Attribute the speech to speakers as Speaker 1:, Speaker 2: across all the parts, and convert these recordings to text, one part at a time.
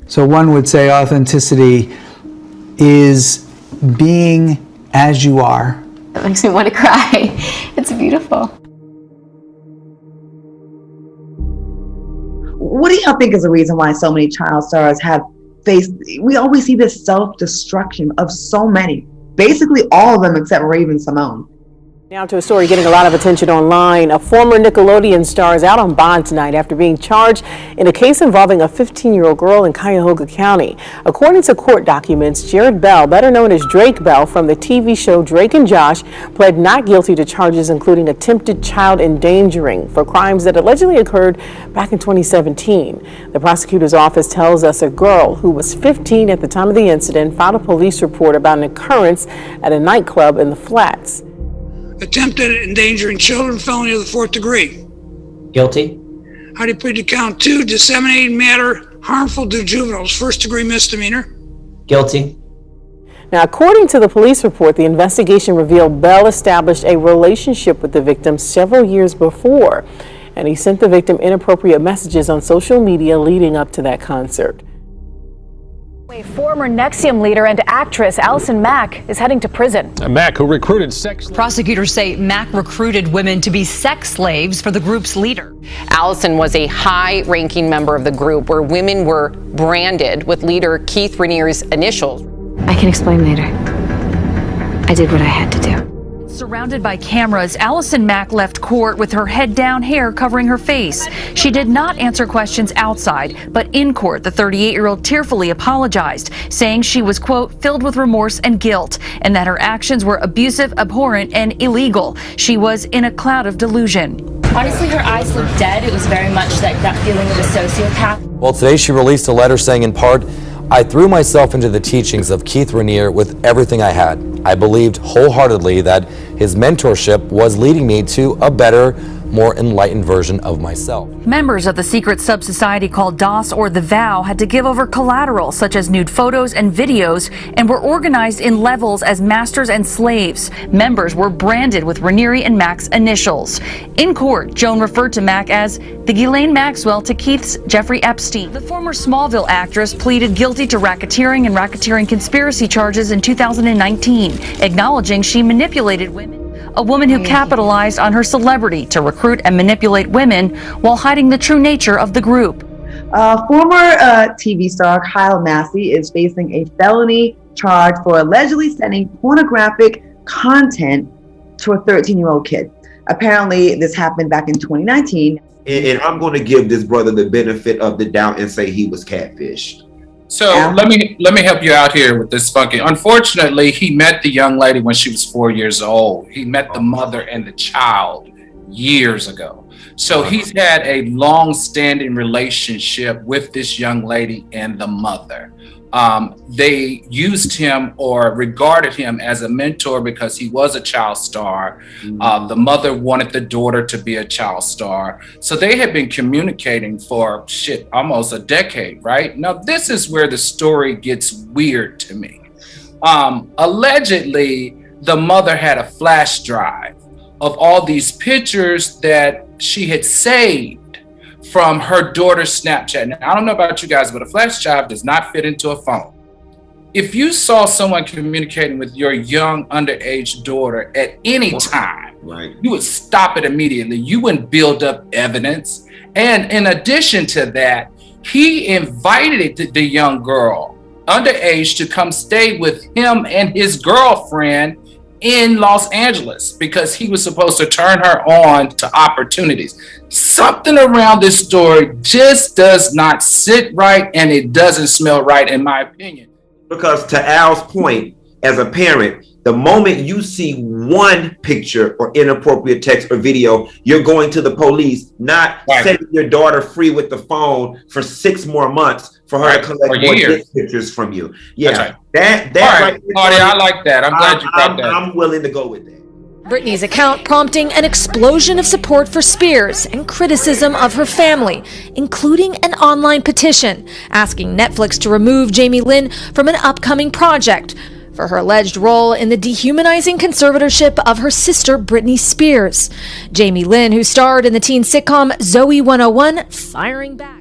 Speaker 1: So one would say authenticity is being as you are.
Speaker 2: It makes me want to cry. It's beautiful.
Speaker 3: What do y'all think is the reason why so many child stars have faced, we always see this self-destruction of so many, basically all of them except Raven-Symoné.
Speaker 4: Now to a story getting a lot of attention online. A former Nickelodeon star is out on bond tonight after being charged in a case involving a 15-year-old girl in Cuyahoga County. According to court documents, Jared Bell, better known as Drake Bell from the TV show Drake and Josh, pled not guilty to charges including attempted child endangering for crimes that allegedly occurred back in 2017. The prosecutor's office tells us a girl who was 15 at the time of the incident filed a police report about an occurrence at a nightclub in the Flats.
Speaker 5: Attempted endangering children, felony of the 4th degree.
Speaker 6: Guilty.
Speaker 5: How do you plead to count 2? Disseminating matter harmful to juveniles, 1st degree misdemeanor.
Speaker 6: Guilty.
Speaker 4: Now, according to the police report, the investigation revealed Bell established a relationship with the victim several years before, and he sent the victim inappropriate messages on social media leading up to that concert.
Speaker 7: A former NXIVM leader and actress Allison Mack is heading to prison.
Speaker 8: Mack, who recruited sex...
Speaker 9: Prosecutors say Mack recruited women to be sex slaves for the group's leader.
Speaker 10: Allison was a high-ranking member of the group where women were branded with leader Keith Rainier's initials.
Speaker 2: I can explain later. I did what I had to do.
Speaker 9: Surrounded by cameras, Allison Mack left court with her head down, hair covering her face. She did not answer questions outside, but in court, the 38-year-old tearfully apologized, saying she was, quote, filled with remorse and guilt, and that her actions were abusive, abhorrent, and illegal. She was in a cloud of delusion.
Speaker 11: Honestly, her eyes looked dead. It was very much like that feeling of a sociopath.
Speaker 12: Well, today she released a letter saying, in part, I threw myself into the teachings of Keith Rainier with everything I had. I believed wholeheartedly that his mentorship was leading me to a better, more enlightened version of myself.
Speaker 9: Members of the secret sub-society called DOS or The Vow had to give over collateral such as nude photos and videos and were organized in levels as masters and slaves. Members were branded with Rainier and Mack's initials. In court, Joan referred to Mack as the Ghislaine Maxwell to Keith's Jeffrey Epstein. The former Smallville actress pleaded guilty to racketeering and racketeering conspiracy charges in 2019, acknowledging she manipulated women. A woman who capitalized on her celebrity to recruit and manipulate women while hiding the true nature of the group.
Speaker 3: Former TV star Kyle Massey is facing a felony charge for allegedly sending pornographic content to a 13-year-old kid. Apparently, this happened back in 2019.
Speaker 13: And I'm going to give this brother the benefit of the doubt and say he was catfished.
Speaker 14: So let me help you out here with this funky. Unfortunately, he met the young lady when she was 4 years old. He met the mother and the child years ago. So he's had a long-standing relationship with this young lady and the mother. They used him or regarded him as a mentor because he was a child star. The mother wanted the daughter to be a child star. So they had been communicating for almost a decade, right? Now, this is where the story gets weird to me. Allegedly, the mother had a flash drive of all these pictures that she had saved from her daughter's Snapchat. Now, I don't know about you guys, but a flash drive does not fit into a phone. If you saw someone communicating with your young underage daughter at any time, you would stop it immediately. You wouldn't build up evidence. And in addition to that, he invited the young girl, underage, to come stay with him and his girlfriend in Los Angeles because he was supposed to turn her on to opportunities. Something around this story just does not sit right, and it doesn't smell right, in my opinion.
Speaker 13: Because to Al's point, as a parent, the moment you see one picture or inappropriate text or video, you're going to the police, not setting your daughter free with the phone for 6 more months for her to collect more dick pictures from you. Yeah, that
Speaker 14: right. Marty, I like that. I'm glad you brought that.
Speaker 13: I'm willing to go with that.
Speaker 7: Britney's account prompting an explosion of support for Spears and criticism of her family, including an online petition asking Netflix to remove Jamie Lynn from an upcoming project for her alleged role in the dehumanizing conservatorship of her sister Britney Spears. Jamie Lynn, who starred in the teen sitcom Zoe 101, firing back.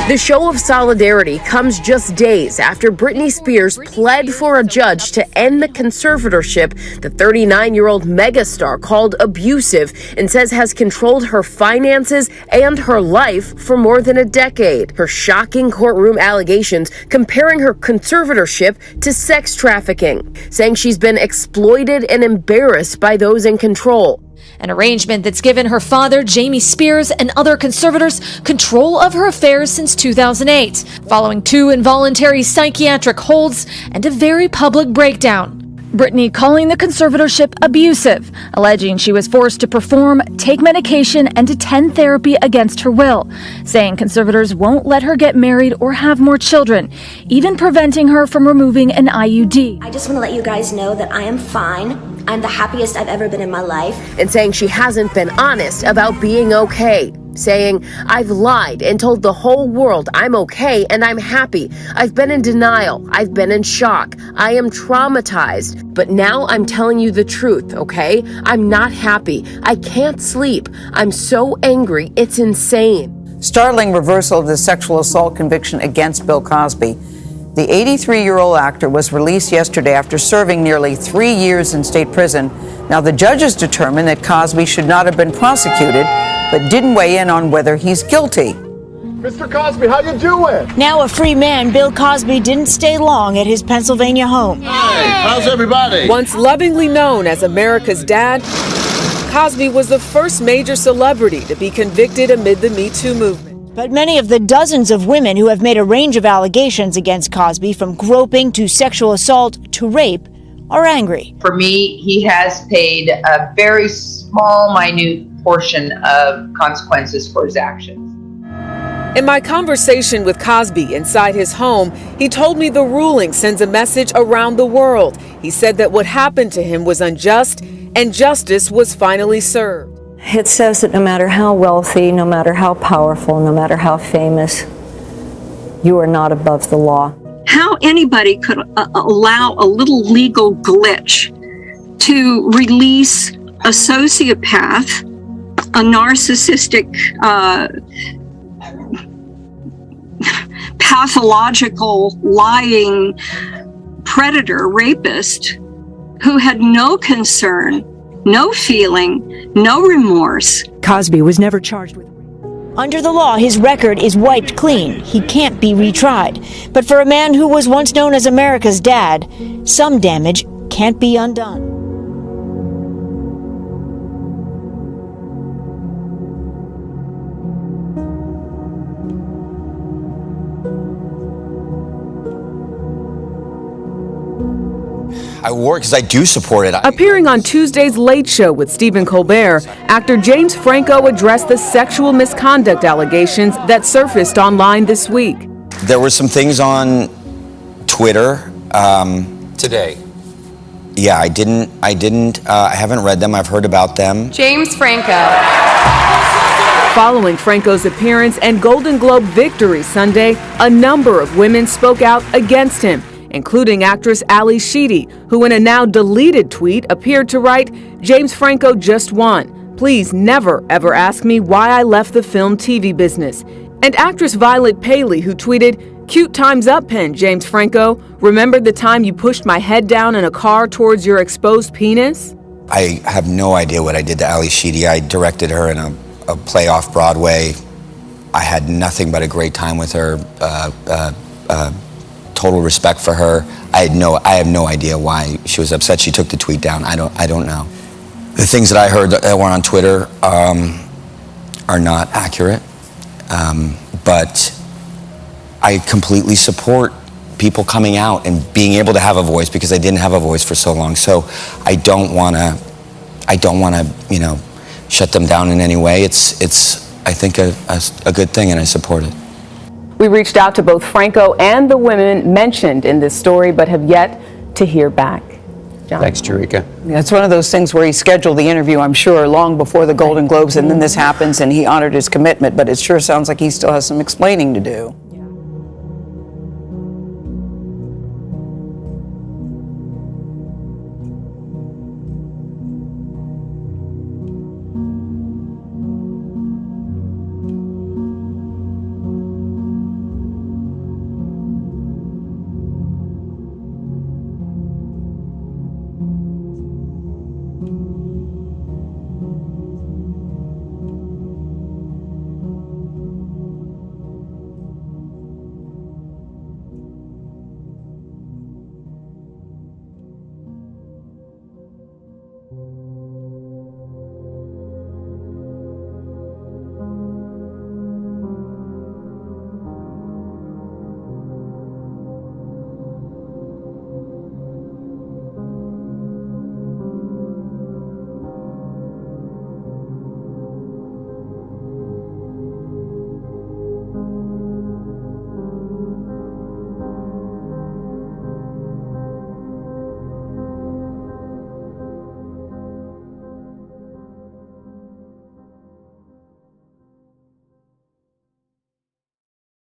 Speaker 8: The show of solidarity comes just days after Britney Spears pled for a judge to end the conservatorship the 39-year-old megastar called abusive and says has controlled her finances and her life for more than a decade. Her shocking courtroom allegations comparing her conservatorship to sex trafficking, saying she's been exploited and embarrassed by those in control.
Speaker 7: An arrangement that's given her father, Jamie Spears, and other conservators control of her affairs since 2008, following 2 involuntary psychiatric holds and a very public breakdown. Britney calling the conservatorship abusive, alleging she was forced to perform, take medication, and attend therapy against her will, saying conservators won't let her get married or have more children, even preventing her from removing an IUD.
Speaker 15: I just want to let you guys know that I am fine. I'm the happiest I've ever been in my life.
Speaker 8: And saying she hasn't been honest about being okay. Saying, I've lied and told the whole world I'm okay and I'm happy. I've been in denial. I've been in shock. I am traumatized. But now I'm telling you the truth, okay? I'm not happy. I can't sleep. I'm so angry. It's insane.
Speaker 16: Startling reversal of the sexual assault conviction against Bill Cosby. The 83-year-old actor was released yesterday after serving nearly 3 years in state prison. Now, the judges determined that Cosby should not have been prosecuted, but didn't weigh in on whether he's guilty.
Speaker 17: Mr. Cosby, how you doing?
Speaker 18: Now a free man, Bill Cosby didn't stay long at his Pennsylvania home.
Speaker 17: Hey, how's everybody?
Speaker 19: Once lovingly known as America's dad, Cosby was the first major celebrity to be convicted amid the Me Too movement.
Speaker 18: But many of the dozens of women who have made a range of allegations against Cosby, from groping to sexual assault to rape, are angry.
Speaker 20: For me, he has paid a very small, minute portion of consequences for his actions.
Speaker 19: In my conversation with Cosby inside his home, he told me the ruling sends a message around the world. He said that what happened to him was unjust and justice was finally served.
Speaker 21: It says that no matter how wealthy, no matter how powerful, no matter how famous, you are not above the law.
Speaker 22: How anybody could allow a little legal glitch to release a sociopath, a narcissistic, pathological, lying predator, rapist, who had no concern, no feeling, no remorse.
Speaker 18: Cosby was never charged with rape. Under the law, his record is wiped clean. He can't be retried. But for a man who was once known as America's dad, some damage can't be undone.
Speaker 23: I work because I do support it.
Speaker 19: Appearing on Tuesday's Late Show with Stephen Colbert, actor James Franco addressed the sexual misconduct allegations that surfaced online this week.
Speaker 23: There were some things on Twitter.
Speaker 12: Today.
Speaker 23: Yeah, I haven't read them. I've heard about them.
Speaker 10: James Franco.
Speaker 19: Following Franco's appearance and Golden Globe victory Sunday, a number of women spoke out against him, including actress Ali Sheedy, who in a now deleted tweet appeared to write, "James Franco just won. Please never ever ask me why I left the film TV business." And actress Violet Paley, who tweeted, "Cute time's up, pen, James Franco. Remember the time you pushed my head down in a car towards your exposed penis?"
Speaker 23: I have no idea what I did to Ali Sheedy. I directed her in a play off Broadway. I had nothing but a great time with her. Total respect for her. I have no idea why she was upset. She took the tweet down. I don't know. The things that I heard that were on Twitter are not accurate. But I completely support people coming out and being able to have a voice, because I didn't have a voice for so long. So I don't want to, shut them down in any way. It's I think a good thing, and I support it.
Speaker 19: We reached out to both Franco and the women mentioned in this story, but have yet to hear back. John.
Speaker 6: Thanks, Jerika.
Speaker 16: Yeah, it's one of those things where he scheduled the interview, I'm sure, long before the Golden Globes, and then this happens and he honored his commitment, but it sure sounds like he still has some explaining to do.